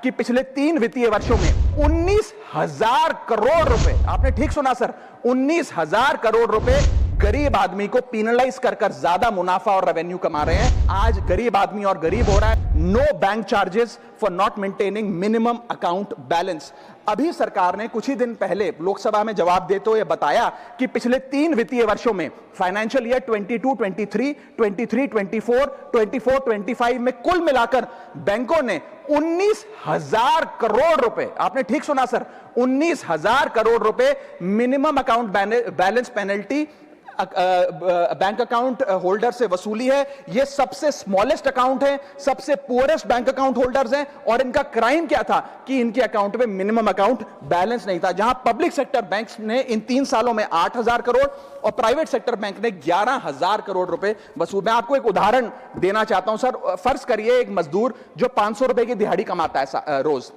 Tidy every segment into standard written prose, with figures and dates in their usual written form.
कि पिछले 3 वित्तीय वर्षों में 19,000 करोड़ रुपए, आपने ठीक सुना सर, 19,000 करोड़ रुपए गरीब आदमी को पीनलाइज कर ज्यादा मुनाफा और रेवेन्यू कमा रहे हैं। आज गरीब आदमी और गरीब हो रहा है। No bank charges for not maintaining minimum account balance. अभी सरकार ने कुछ ही दिन पहले लोकसभा में जवाब देते हुए बताया कि पिछले 3 वित्तीय वर्षों में फाइनेंशियल ईयर 22-23, 23-24, 24-25 में कुल मिलाकर बैंकों ने 19,000 करोड़ रुपए, आपने ठीक सुना सर, 19,000 करोड़ रुपए minimum account balance penalty bank account holder से वसूली है। ये सबसे स्मॉलेस्ट अकाउंट है, सबसे पुअरेस्ट बैंक अकाउंट होल्डर्स हैं, और इनका क्राइम क्या था कि इनके अकाउंट में मिनिमम अकाउंट बैलेंस नहीं था। जहां पब्लिक सेक्टर बैंक्स ने इन 3 सालों में 8,000 करोड़ और प्राइवेट सेक्टर बैंक ने 11,000 करोड़ रुपए वसूल। मैं आपको एक उदाहरण देना चाहता हूं सर। फर्ज करिए एक मजदूर जो 500 रुपए की दिहाड़ी कमाता है रोज,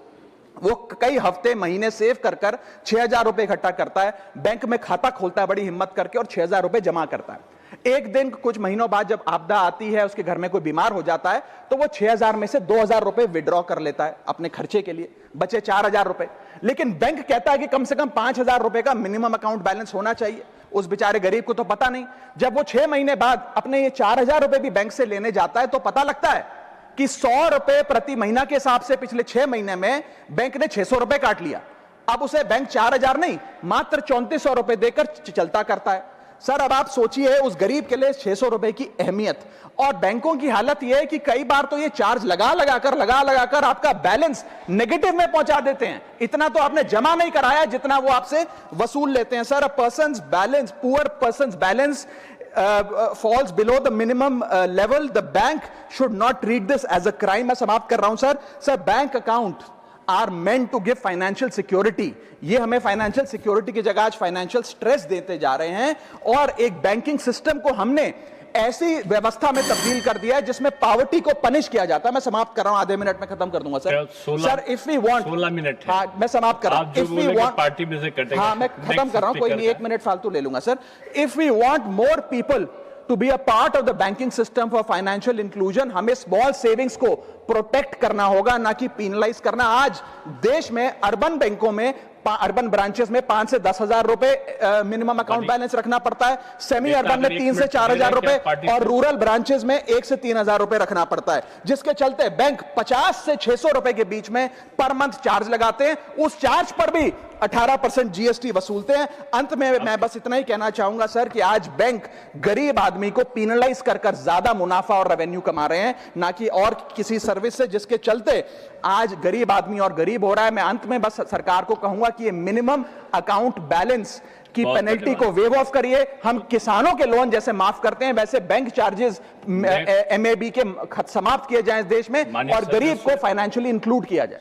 वो कई हफ्ते महीने सेव कर 6,000 रुपए इकट्ठा करता है, बैंक में खाता खोलता है बड़ी हिम्मत करके और 6,000 रुपए जमा करता है। एक दिन कुछ महीनों बाद जब आपदा आती है, उसके घर में कोई बीमार हो जाता है, तो वो 6,000 में से 2,000 रुपए विड्रॉ कर लेता है अपने खर्चे के लिए, बचे 4,000 रुपए। लेकिन बैंक कहता है कि कम से कम 5,000 रुपए का मिनिमम अकाउंट बैलेंस होना चाहिए। उस बेचारे गरीब को तो पता नहीं। जब वो 6 महीने बाद अपने ये 4,000 रुपए भी बैंक से लेने जाता है तो पता लगता है कि 100 रुपए प्रति महीना के हिसाब से पिछले 6 महीने में बैंक ने 600 रुपए काट लिया। अब उसे बैंक 4,000 नहीं, मात्र 3,400 रुपए देकर चलता करता है। सर अब आप सोचिए उस गरीब के लिए 600 रुपए की अहमियत। और बैंकों की हालत यह है कि कई बार तो ये चार्ज लगा लगाकर आपका बैलेंस नेगेटिव में पहुंचा देते हैं। इतना तो आपने जमा नहीं कराया जितना वो आपसे वसूल लेते हैं। Sir a persons balance, poor persons balance falls below the minimum level, the bank should not treat this as a crime। मैं समाप्त कर रहा हूं sir. Sir bank account are meant to give financial security। ये हमें financial security की जगह आज फाइनेंशियल स्ट्रेस देते जा रहे हैं, और एक बैंकिंग सिस्टम को हमने ऐसी व्यवस्था में तब्दील कर दिया है जिसमें पॉवर्टी को पनिश किया जाता है। मैं समाप्त कर रहा हूं, आधे मिनट में खत्म कर दूंगा sir. Sir if we want 16 minute, हाँ मैं समाप्त कर रहा हूं। इफ वी वांट पार्टी में से कटेगा, हाँ मैं खत्म कर रहा हूं, कोई नहीं, 1 मिनट फालतू ले लूंगा sir. If we want more people to be a part of the banking system for financial inclusion, हमें स्मॉल सेविंग्स को प्रोटेक्ट करना होगा, ना कि पीनलाइज करना। आज देश में अर्बन बैंकों में, अर्बन ब्रांचेस में 5 से 10,000 रुपए मिनिमम अकाउंट बैलेंस रखना पड़ता है, सेमी अर्बन में 3 से 4,000 रुपए, और रूरल ब्रांचेस में 1 से 3,000 रुपए रखना पड़ता है, जिसके चलते बैंक 50 से 600 रुपए के बीच में पर मंथ चार्ज लगाते हैं। उस चार्ज पर भी 18% जीएसटी वसूलते हैं। अंत में मैं बस इतना ही कहना चाहूंगा सर कि आज बैंक गरीब आदमी को पीनलाइज कर ज्यादा मुनाफा और रेवेन्यू कमा रहे हैं, ना कि और किसी सर्विस से, जिसके चलते आज गरीब आदमी और गरीब हो रहा है। मैं अंत में बस सरकार को कहूंगा कि ये मिनिमम अकाउंट बैलेंस की पेनल्टी को वेव ऑफ करिए। हम किसानों के लोन जैसे माफ करते हैं, वैसे बैंक चार्जेस एमएबी के समाप्त किए जाएं इस देश में, और गरीब को फाइनेंशियली इंक्लूड किया जाए।